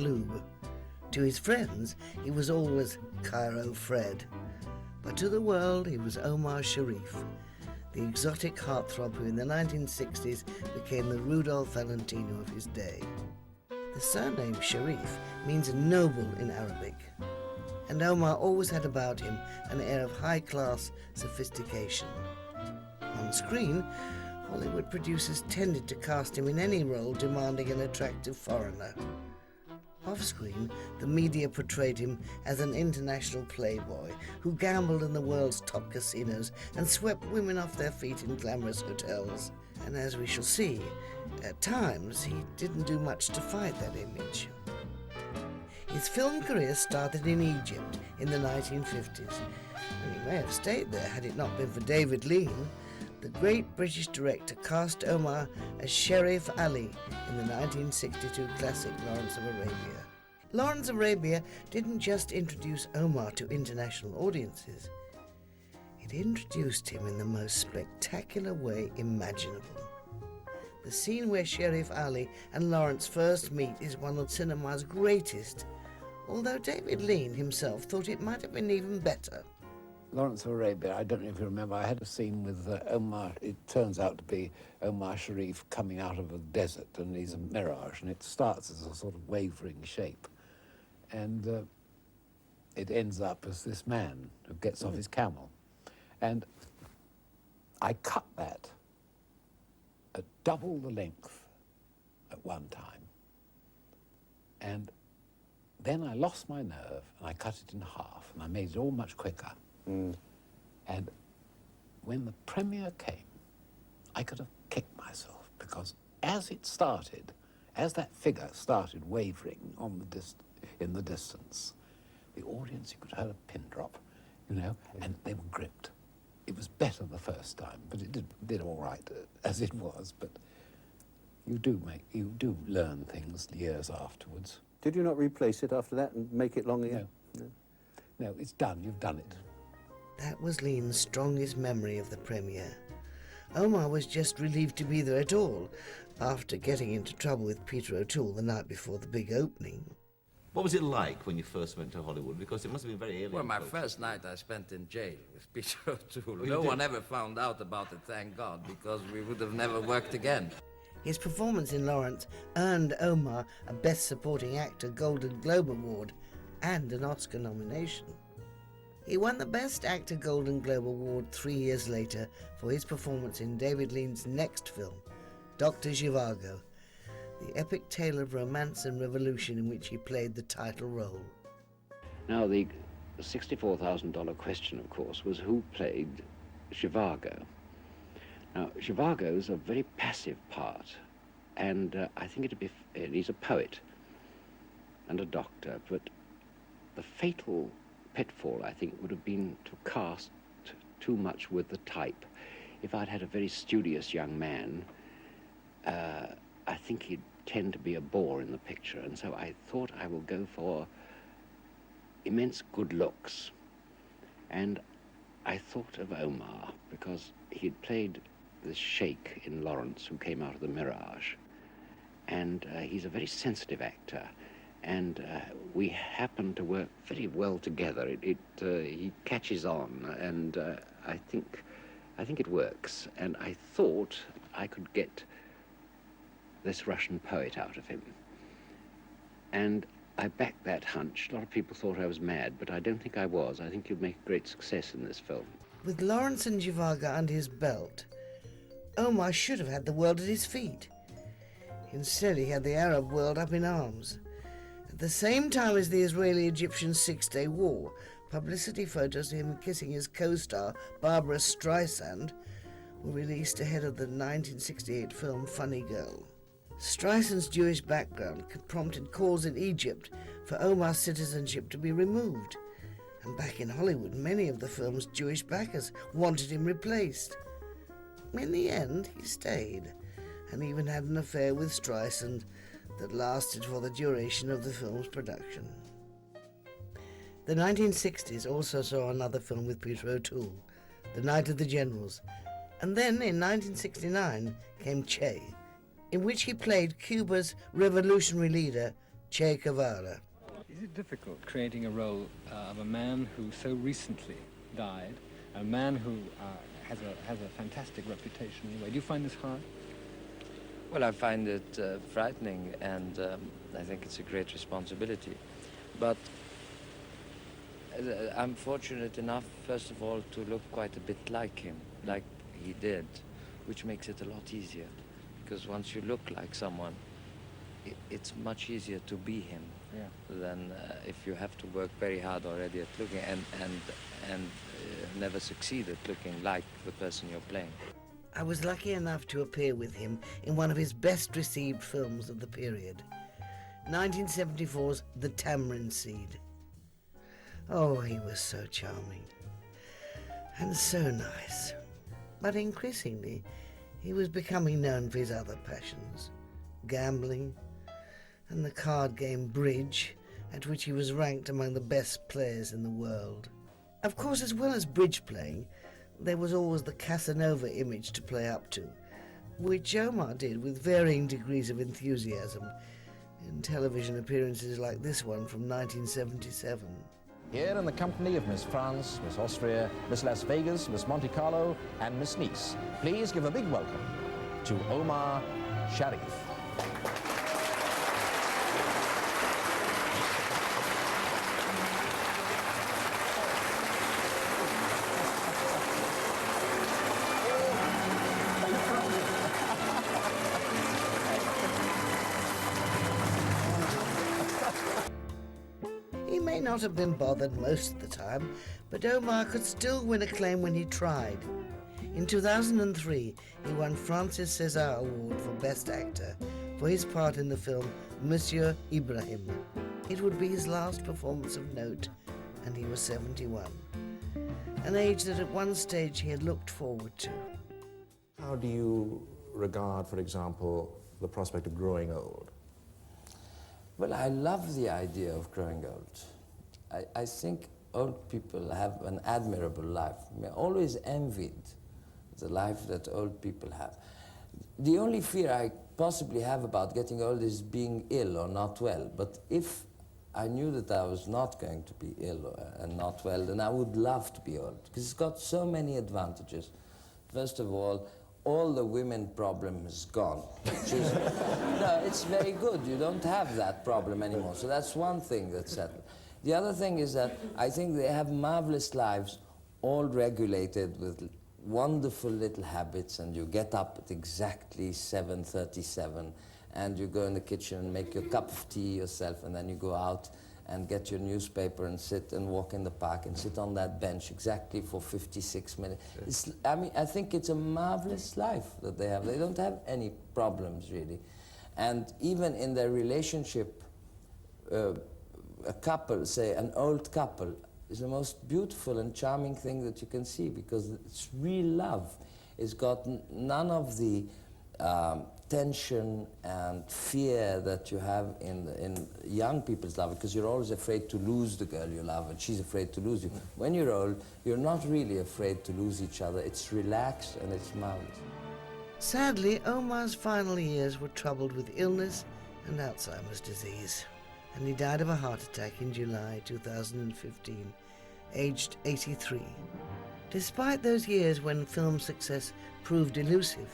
Lube. To his friends, he was always Cairo Fred. But to the world, he was Omar Sharif, the exotic heartthrob who in the 1960s became the Rudolph Valentino of his day. The surname Sharif means noble in Arabic, and Omar always had about him an air of high-class sophistication. On screen, Hollywood producers tended to cast him in any role demanding an attractive foreigner. Off-screen, the media portrayed him as an international playboy who gambled in the world's top casinos and swept women off their feet in glamorous hotels. And as we shall see, at times he didn't do much to fight that image. His film career started in Egypt in the 1950s, and he may have stayed there had it not been for David Lean. The great British director cast Omar as Sherif Ali in the 1962 classic Lawrence of Arabia. Lawrence of Arabia didn't just introduce Omar to international audiences, it introduced him in the most spectacular way imaginable. The scene where Sherif Ali and Lawrence first meet is one of cinema's greatest, although David Lean himself thought it might have been even better. Lawrence of Arabia, I don't know if you remember, I had a scene with Omar. It turns out to be Omar Sharif coming out of a desert, and he's a mirage, and it starts as a sort of wavering shape. And it ends up as this man who gets off his camel. And I cut that at double the length at one time. And then I lost my nerve, and I cut it in half, and I made it all much quicker. And when the premiere came, I could have kicked myself, because as it started, as that figure started wavering on in the distance, the audience, you could hear a pin drop, and they were gripped. It was better the first time, but it did all right as it was. But you do learn things years afterwards. Did you not replace it after that and make it long again? No, it's done. You've done it. That was Lean's strongest memory of the premiere. Omar was just relieved to be there at all, after getting into trouble with Peter O'Toole the night before the big opening. What was it like when you first went to Hollywood? Because it must have been very alien. Well, my folks. first night I spent in jail with Peter O'Toole. No one ever found out about it, thank God, because we would have never worked again. His performance in Lawrence earned Omar a Best Supporting Actor Golden Globe Award and an Oscar nomination. He won the Best Actor Golden Globe Award 3 years later for his performance in David Lean's next film, Dr. Zhivago, the epic tale of romance and revolution in which he played the title role. Now, the $64,000 question, of course, was who played Zhivago. Now, Zhivago is a very passive part, and I think he's a poet and a doctor, but the fatal pitfall, I think, would have been to cast too much with the type. If I'd had a very studious young man, I think he'd tend to be a bore in the picture, and so I thought I will go for immense good looks. And I thought of Omar, because he'd played this sheikh in Lawrence who came out of the Mirage, and he's a very sensitive actor, and we happen to work very well together. He catches on, and I think it works. And I thought I could get this Russian poet out of him. And I backed that hunch. A lot of people thought I was mad, but I don't think I was. I think you'd make a great success in this film. With Lawrence and Zhivago under his belt, Omar should have had the world at his feet. Instead, he had the Arab world up in arms. At the same time as the Israeli-Egyptian Six-Day War, publicity photos of him kissing his co-star, Barbara Streisand, were released ahead of the 1968 film Funny Girl. Streisand's Jewish background prompted calls in Egypt for Omar's citizenship to be removed. And back in Hollywood, many of the film's Jewish backers wanted him replaced. In the end, he stayed, and even had an affair with Streisand that lasted for the duration of the film's production. The 1960s also saw another film with Peter O'Toole, The Night of the Generals, and then in 1969 came Che, in which he played Cuba's revolutionary leader, Che Guevara. Is it difficult creating a role of a man who so recently died, a man who has a fantastic reputation anyway? Do you find this hard? Well, I find it frightening, and I think it's a great responsibility. But I'm fortunate enough, first of all, to look quite a bit like him, like he did, which makes it a lot easier. Because once you look like someone, it's much easier to be him than if you have to work very hard already at looking and never succeed at looking like the person you're playing. I was lucky enough to appear with him in one of his best-received films of the period, 1974's The Tamarind Seed. Oh, he was so charming and so nice. But increasingly, he was becoming known for his other passions, gambling and the card game bridge, at which he was ranked among the best players in the world. Of course, as well as bridge playing, there was always the Casanova image to play up to, which Omar did with varying degrees of enthusiasm in television appearances like this one from 1977. Here in the company of Miss France, Miss Austria, Miss Las Vegas, Miss Monte Carlo, and Miss Nice, please give a big welcome to Omar Sharif. He may not have been bothered most of the time, but Omar could still win acclaim when he tried. In 2003, he won Francis César Award for Best Actor for his part in the film Monsieur Ibrahim. It would be his last performance of note, and he was 71, an age that at one stage he had looked forward to. How do you regard, for example, the prospect of growing old? Well, I love the idea of growing old. I think old people have an admirable life. I always envied the life that old people have. The only fear I possibly have about getting old is being ill or not well. But if I knew that I was not going to be ill and not well, then I would love to be old, because it's got so many advantages. First of all the women problem is gone. Which is, no, it's very good. You don't have that problem anymore. So that's one thing that's settled. The other thing is that I think they have marvelous lives, all regulated with wonderful little habits, and you get up at exactly 7:37, and you go in the kitchen and make your cup of tea yourself, and then you go out and get your newspaper and sit and walk in the park and sit on that bench exactly for 56 minutes. I think it's a marvelous life that they have. They don't have any problems, really. And even in their relationship, a couple, say an old couple, is the most beautiful and charming thing that you can see, because it's real love. It's got none of the tension and fear that you have in young people's love, because you're always afraid to lose the girl you love, and she's afraid to lose you. When you're old, you're not really afraid to lose each other. It's relaxed and it's marvelous. Sadly, Omar's final years were troubled with illness and Alzheimer's disease, and he died of a heart attack in July 2015, aged 83. Despite those years when film success proved elusive,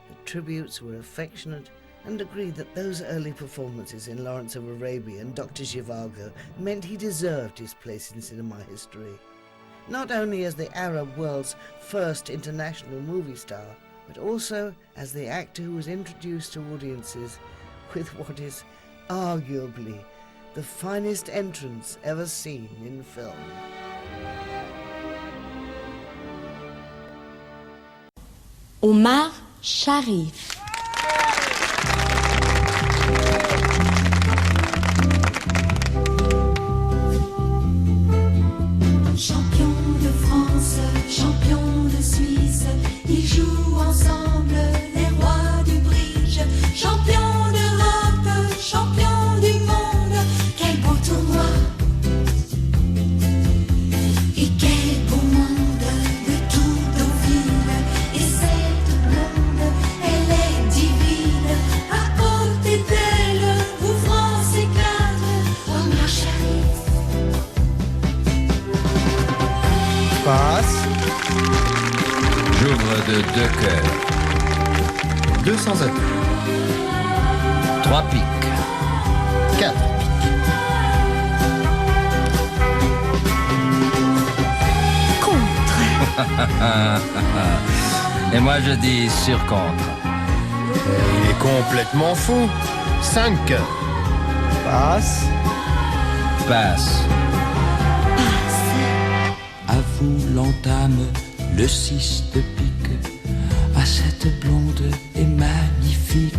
the tributes were affectionate and agreed that those early performances in Lawrence of Arabia and Dr. Zhivago meant he deserved his place in cinema history, not only as the Arab world's first international movie star, but also as the actor who was introduced to audiences with what is arguably the finest entrance ever seen in film. Omar Sharif. Champion de France, champion de Suisse, ils jouent ensemble les rois du bridge. Champion d'Europe, champion du monde, quel beau tournoi. Et quel beau monde de tout Deauville. Et cette blonde, elle est Passe. J'ouvre de 2 cœurs. 200 atouts. 3 piques. 4 piques. Contre. Et moi je dis sur contre. Il est complètement fou. 5 cœurs. Passe. Passe. À vous l'entame, le 6 de pique, à cette blonde et magnifique.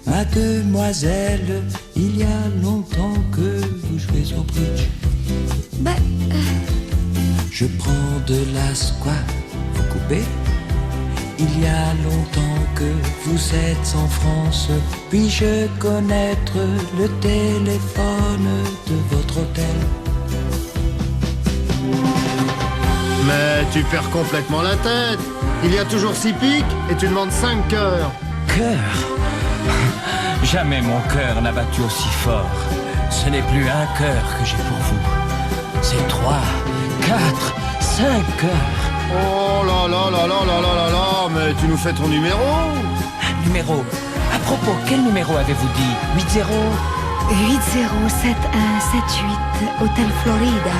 Mademoiselle, il y a longtemps que vous jouez au bridge. Je prends de l'as, quoi, vous coupez? Il y a longtemps que vous êtes en France. Puis-je connaître le téléphone de votre hôtel? Mais tu perds complètement la tête. Il y a toujours 6 piques et tu demandes 5 cœurs. Cœur? Jamais mon cœur n'a battu aussi fort. Ce n'est plus un cœur que j'ai pour vous. C'est 3, 4, 5 cœurs. Oh là là là là là là là là, mais tu nous fais ton numéro. Numéro. À propos, quel numéro avez-vous dit? 80? 807178, Hôtel Florida.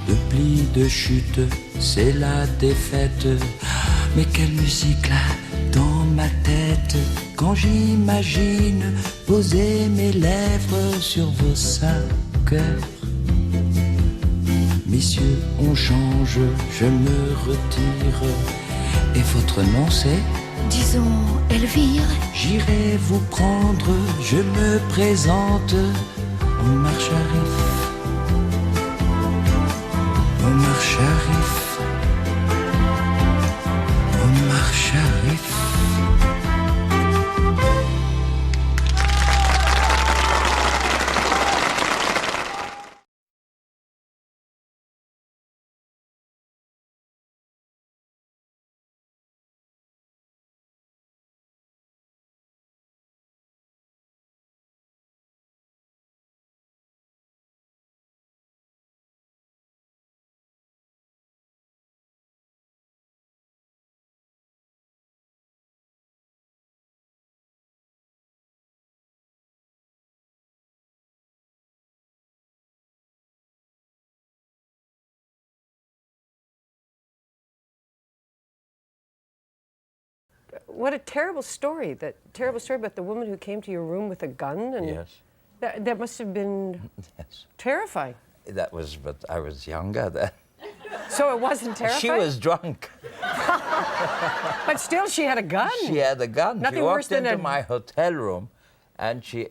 Le pli de chute, c'est la défaite. Mais quelle musique là, dans ma tête. Quand j'imagine poser mes lèvres sur vos seins, cœur. Messieurs, on change, je me retire. Et votre nom c'est? Disons Elvire. J'irai vous prendre, je me présente. Omar Sharif. Omar Sharif. Omar Sharif. What a terrible story! That terrible story about the woman who came to your room with a gun. And Yes. That must have been Yes. terrifying. That was, but I was younger then. So it wasn't terrifying. She was drunk. But still, she had a gun. She had a gun. Nothing she worse walked than into a... my hotel room, and she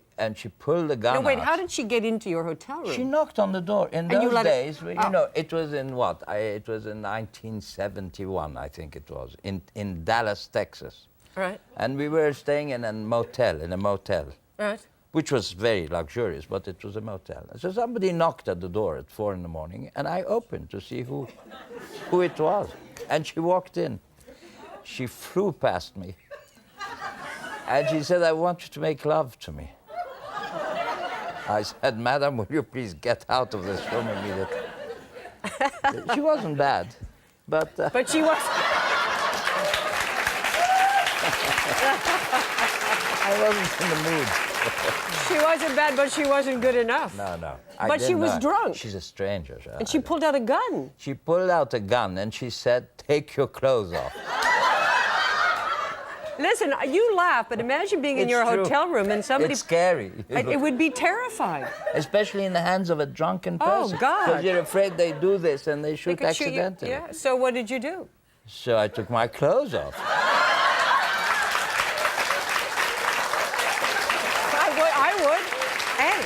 pulled the gun No, wait. out. How did she get into your hotel room? She knocked on the door. In And you those let it- days, you Oh. know, it was in what? It was in 1971, I think it was, in Dallas, Texas. Right. And we were staying in a motel, Right. which was very luxurious, but it was a motel. So somebody knocked at the door at 4 a.m, and I opened to see who it was. And she walked in. She flew past me. And she said, "I want you to make love to me." I said, "Madam, will you please get out of this room immediately?" She wasn't bad, but... But she was... I wasn't in the mood. She wasn't bad, but she wasn't good enough. No. But she was drunk. She's a stranger. And she pulled out a gun. She pulled out a gun and she said, "Take your clothes off." Listen, you laugh, but imagine being in It's your true. hotel room and somebody... It's scary. It would be terrifying. Especially in the hands of a drunken Oh, person. God. Because you're afraid they do this and they shoot They could shoot you. accidentally. Yeah. So what did you do? So I took my clothes off. I would. Hey,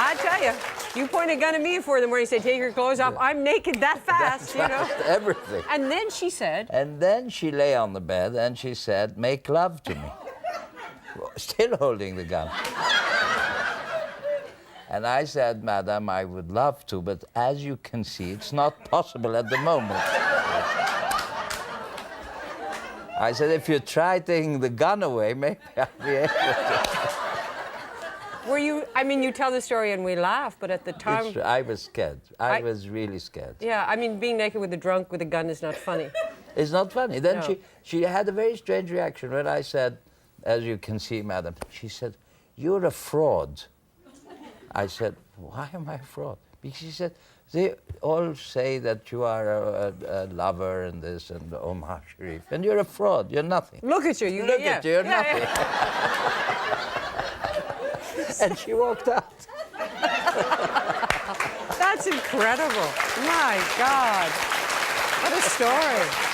I tell you, you point a gun at me for them where you say, "Take your clothes off." I'm naked that fast, you know. Everything. And then she said... And then she lay on the bed and she said, "Make love to me." Still holding the gun. And I said, "Madam, I would love to, but as you can see, it's not possible at the moment." I said, "If you try taking the gun away, maybe I'll be able to." Were you, I mean, you tell the story and we laugh, but at the time... It's true. I was scared. I was really scared. Yeah, I mean, being naked with a drunk with a gun is not funny. It's not funny. Then No. she had a very strange reaction when I said, as you can see, madam, she said, "You're a fraud." I said, "Why am I a fraud?" Because she said, "They all say that you are a lover and this and Omar Sharif, and you're a fraud. You're nothing. Look at you. Look at you. You're nothing." And she walked out. That's incredible. My God. What a story.